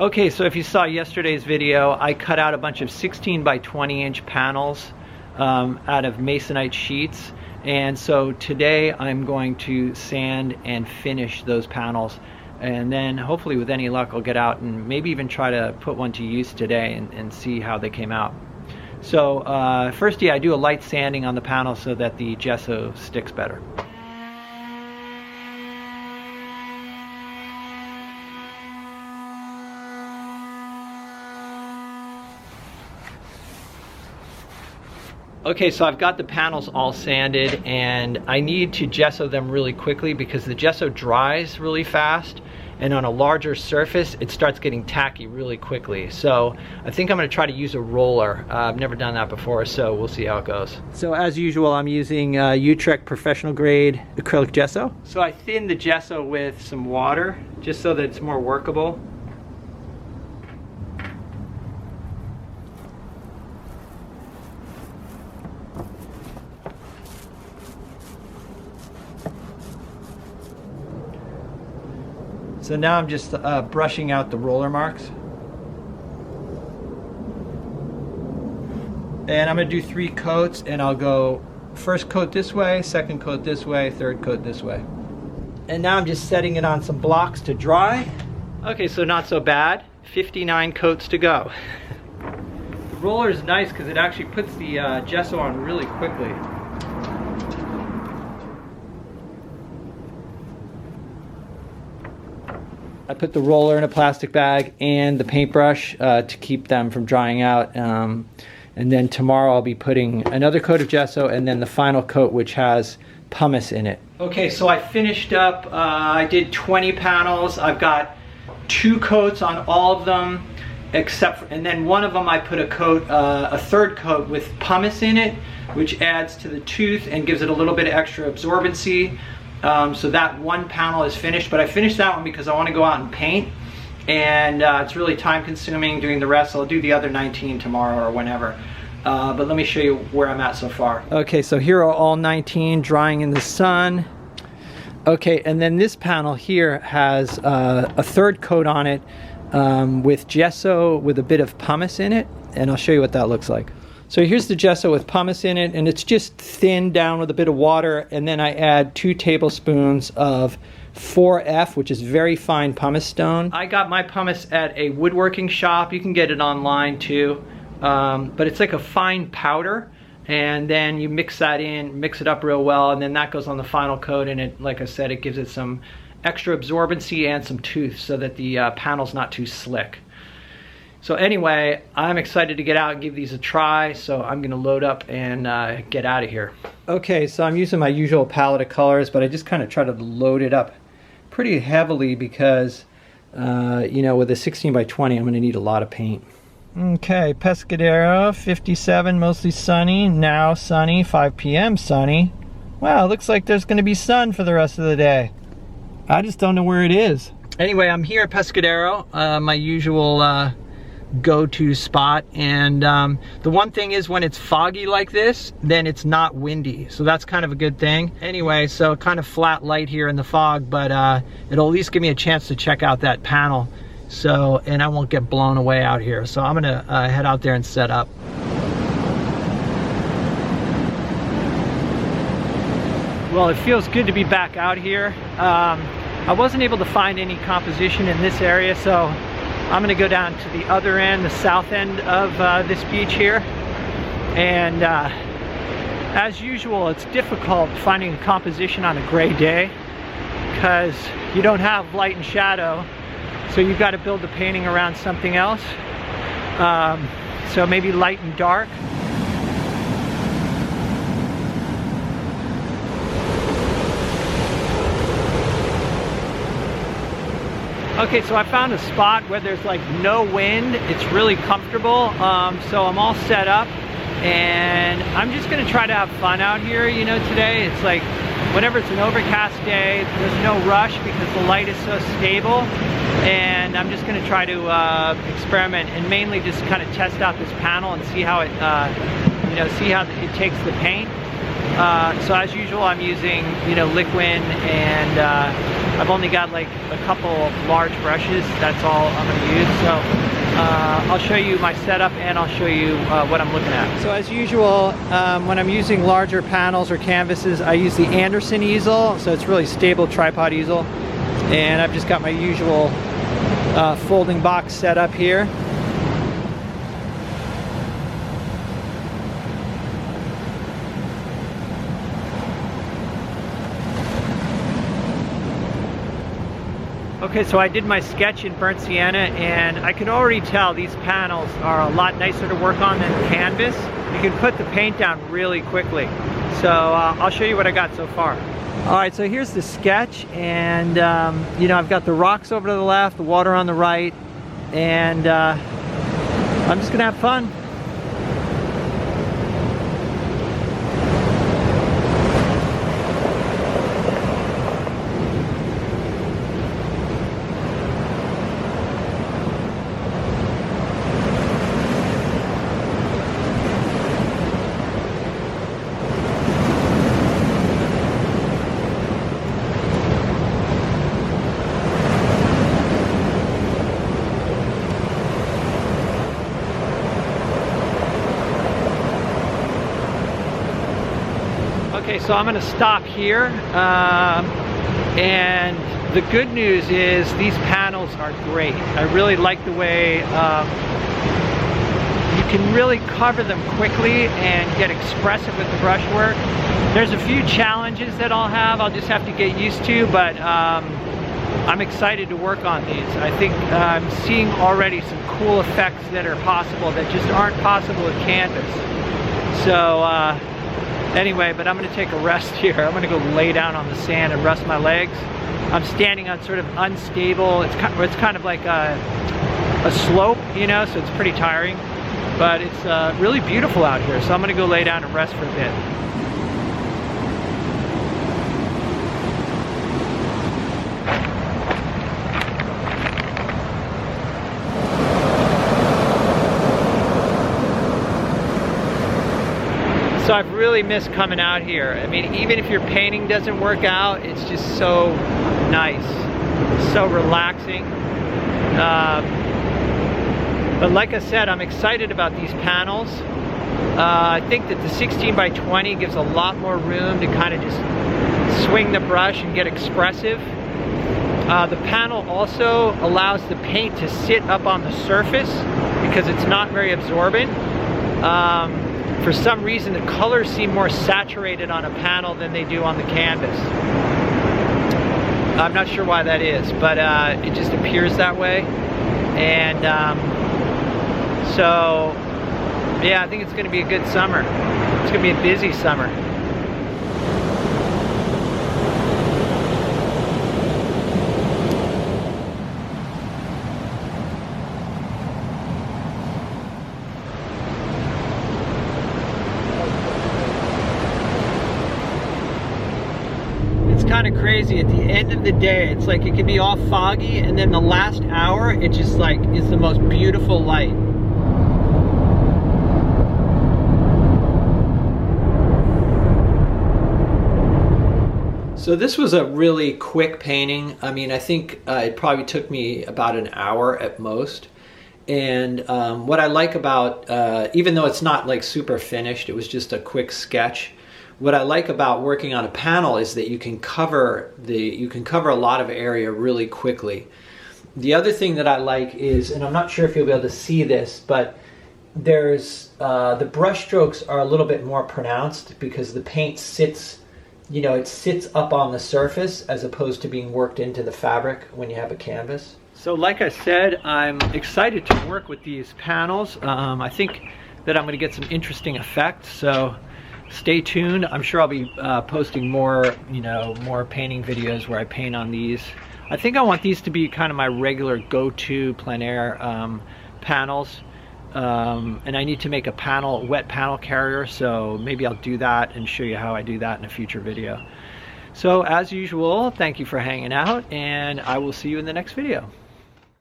Okay, so if you saw yesterday's video, I cut out a bunch of 16 by 20 inch panels out of masonite sheets, and so today I'm going to sand and finish those panels, and then hopefully with any luck I'll get out and maybe even try to put one to use today and see how they came out. So first, I do a light sanding on the panel so that the gesso sticks better. Okay, so I've got the panels all sanded, and I need to gesso them really quickly because the gesso dries really fast, and on a larger surface it starts getting tacky really quickly. So I think I'm going to try to use a roller. I've never done that before, so we'll see how it goes. So as usual, I'm using Utrecht professional grade acrylic gesso. So I thin the gesso with some water just so that it's more workable. So now I'm just brushing out the roller marks. And I'm going to do 3 coats, and I'll go first coat this way, second coat this way, third coat this way. And now I'm just setting it on some blocks to dry. Okay, so not so bad. 59 coats to go. The roller is nice because it actually puts the gesso on really quickly. I put the roller in a plastic bag and the paintbrush to keep them from drying out. And then tomorrow I'll be putting another coat of gesso and then the final coat, which has pumice in it. Okay, so I finished up, I did 20 panels. I've got 2 coats on all of them, except for, and then one of them I put a coat, a third coat with pumice in it, which adds to the tooth and gives it a little bit of extra absorbency. So that one panel is finished, but I finished that one because I want to go out and paint, and it's really time consuming doing the rest. So I'll do the other 19 tomorrow or whenever. But let me show you where I'm at so far. Okay, so here are all 19 drying in the sun. Okay, and then this panel here has a third coat on it with gesso with a bit of pumice in it, and I'll show you what that looks like. So here's the gesso with pumice in it, and it's just thinned down with a bit of water, and then I add 2 tablespoons of 4F, which is very fine pumice stone. I got my pumice at a woodworking shop. You can get it online too, but it's like a fine powder, and then you mix that in, mix it up real well, and then that goes on the final coat, and it, like I said, it gives it some extra absorbency and some tooth so that the panel's not too slick. So anyway, I'm excited to get out and give these a try, so I'm going to load up and get out of here. Okay, so I'm using my usual palette of colors, but I just kind of try to load it up pretty heavily because, you know, with a 16 by 20, I'm going to need a lot of paint. Okay, Pescadero, 57, mostly sunny, now sunny, 5 p.m. sunny. Wow, looks like there's going to be sun for the rest of the day. I just don't know where it is. Anyway, I'm here at Pescadero, my usual go-to spot, and the one thing is when it's foggy like this, then it's not windy, so that's kind of a good thing. Anyway, so kind of flat light here in the fog, but it'll at least give me a chance to check out that panel, so, and I won't get blown away out here. So I'm gonna head out there and set up. Well, it feels good to be back out here. I wasn't able to find any composition in this area, so I'm going to go down to the other end, the south end of this beach here, and as usual, it's difficult finding a composition on a gray day because you don't have light and shadow, so you've got to build the painting around something else. So maybe light and dark. Okay, so I found a spot where there's like no wind. It's really comfortable, so I'm all set up, and I'm just gonna try to have fun out here, you know, today. It's like, whenever it's an overcast day, there's no rush because the light is so stable, and I'm just gonna try to experiment and mainly just kind of test out this panel and see how it, you know, see how it takes the paint. So as usual, I'm using, you know, liquid, and I've only got like a couple of large brushes. That's all I'm going to use. So I'll show you my setup, and I'll show you what I'm looking at. So as usual, when I'm using larger panels or canvases, I use the Anderson easel. So it's really stable tripod easel. And I've just got my usual folding box set up here. Okay, so I did my sketch in burnt sienna, and I can already tell these panels are a lot nicer to work on than canvas. You can put the paint down really quickly. So I'll show you what I got so far. All right, so here's the sketch, and you know, I've got the rocks over to the left, the water on the right, and I'm just gonna have fun. Okay, so I'm going to stop here, and the good news is these panels are great. I really like the way you can really cover them quickly and get expressive with the brushwork. There's a few challenges that I'll just have to get used to, but I'm excited to work on these. I think I'm seeing already some cool effects that are possible that just aren't possible with canvas. So anyway, but I'm going to take a rest here. I'm going to go lay down on the sand and rest my legs. I'm standing on sort of unstable, it's kind of like a slope, you know, so it's pretty tiring. But it's really beautiful out here, so I'm going to go lay down and rest for a bit. So I've really missed coming out here. I mean, even if your painting doesn't work out, it's just so nice, so relaxing. But like I said, I'm excited about these panels. I think that the 16 by 20 gives a lot more room to kind of just swing the brush and get expressive. The panel also allows the paint to sit up on the surface because it's not very absorbent. For some reason, the colors seem more saturated on a panel than they do on the canvas. I'm not sure why that is, but it just appears that way. And so, yeah, I think it's going to be a good summer. It's going to be a busy summer. Kind of crazy. At the end of the day, it's like it can be all foggy, and then the last hour, it just like is the most beautiful light. So this was a really quick painting. I mean, I think it probably took me about an hour at most. And what I like about, even though it's not like super finished, it was just a quick sketch. What I like about working on a panel is that you can cover a lot of area really quickly. The other thing that I like is, and I'm not sure if you'll be able to see this, but there's the brush strokes are a little bit more pronounced because the paint sits, you know, it sits up on the surface as opposed to being worked into the fabric when you have a canvas. So like I said, I'm excited to work with these panels. I think that I'm going to get some interesting effects. So stay tuned. I'm sure I'll be posting more, you know, more painting videos where I paint on these. I think I want these to be kind of my regular go-to plein air panels. And I need to make a wet panel carrier, so maybe I'll do that and show you how I do that in a future video. So as usual, thank you for hanging out, and I will see you in the next video.